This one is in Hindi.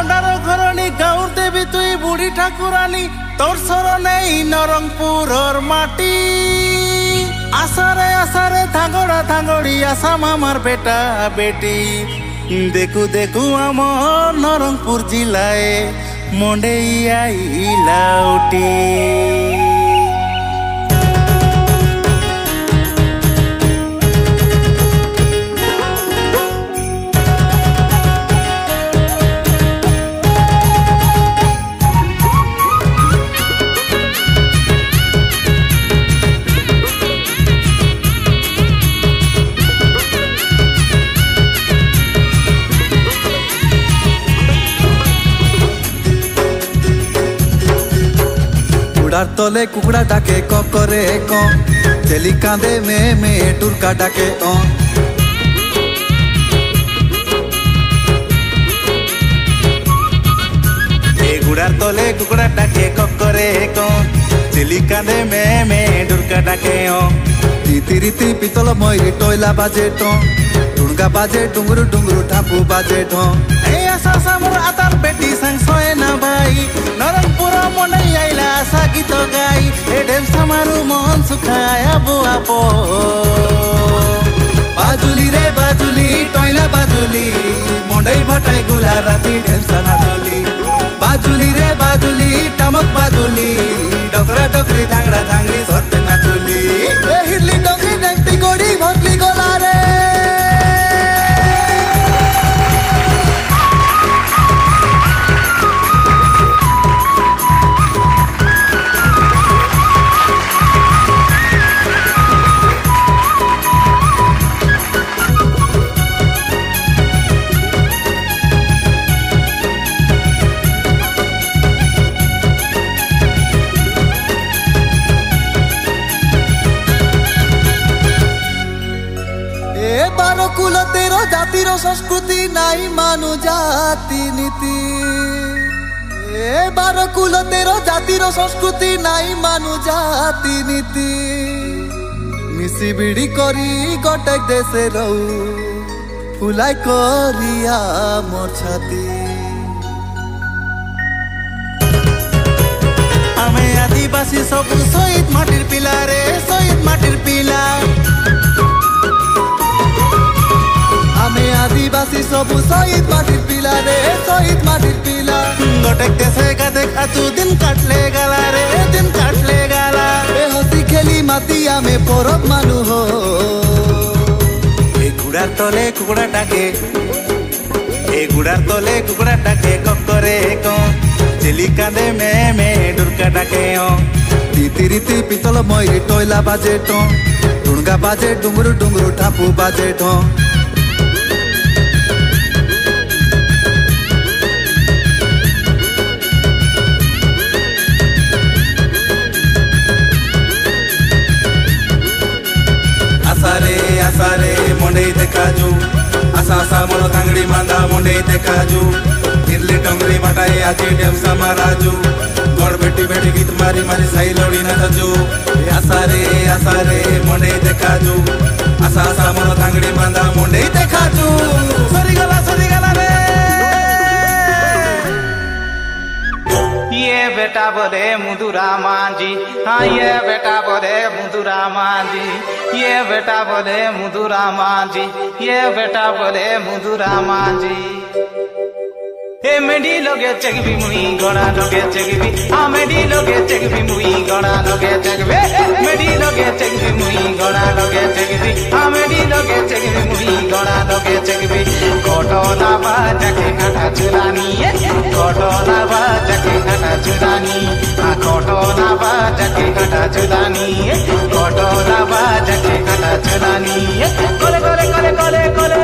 গন্ডার ঘরণী গাঁর দেবী তুই বুড়ি ঠাকুরানী তোর শরণেই নরংপুরর মাটি আসারে আসারে থাঙ্গড়া থাঙ্গড়ি আসাম আমার বেটা বেটি দেখু দেখু আমার নরংপুর জিলায় মন্ডেই আইলা উটি कुकड़ार तले कुकड़ा डाके क करे क चेली कांदे में टुरका डाके गुड़ार तले कुकड़ा डाके क करे क चेली कांदे में टुरका डाके रीति रीति पितल मयूरी टोयला बाजे टुणगा बाजे डुंगरु डुंगरु ठापू बाजे आशा सामर आतार बेटी संग सोए ना भाई नरंगपुर मन आइला आशा गीत गाई ढेम समारू मन सुखाया बुआ पो बाजुली रे बाजुली टोयला बाजुली मंडई भटाई गुला राती ढेम सना डोली बाजुली रे बाजुली टमक बाजुली डोकरा डोकरी धांगड़ा धांगड़ी सोते नाचुली हिरली डोकरी डंटी गोड़ी भोकली गोला रे बारो कुल तेरो जातिर संस्कृति नाई मानु जाति नीति बारो कुल तेरो जातिर संस्कृति नाई मानु जाति नीति मिसी बिड़ी करी गोटे देशे रहू फुलाई करिया मोर छाती आमे आदिवासी सब शहीद माटिर पिला रे शहीद माटिर पिला आमे आदिवासी सबु शहीद माटिर पिला रे शहीद माटिर पिला गोटेक देशे का देखा तू दिन काटले गाला रे दिन काटले गाला ए हसी खेली माती आमे परब मानु हो ए गुड़ार तले कुकड़ा डाके कुकड़ा डाके करे क चेली कांदे में डुरका डाके रीति रीति पितल मयूरी टोयला बाजे टुणगा बाजे डुंगरु डुंगरु ठापू बाजे आसारे मंडे देखाजू आशा सामर कांगड़ी मांदा मंडे देखाजू हिरली डोंगरी मटाई आजी डेम समाराजू गड़ बेटी बेटी गीत मारी मारी साई लोड़ी नाचजू आसारे मंडे देखाजू आशा सामर कांगड़ी मांदा मंडे देखाजू सरी गला रे ये बेटा बोले मुदुरा मांझी हाँ ये बेटा बोले मुदुरा मांझी ये बेटा बोले मुदुरा मांझी ये बेटा बोले मुदुरा मांझी ए मेडी लोगे चगबी मुई गड़ा लोगे चगबी हाँ मेडी लोगे चगबी मुई गड़ा लोगे चगबे मेडी लोगे चगबी मुई गड़ा लोगे चगबी हाँ मेडी लोगे चगबी मुई गड़ा लोगे चगबी घटना बाजाके काटा चुरानी घटना बाजाके काटा चुरानी हाँ घटना बाजाके काटा चुरानी घटना बाजाके काटा चुरानी कोले कोले कोले कोले कोले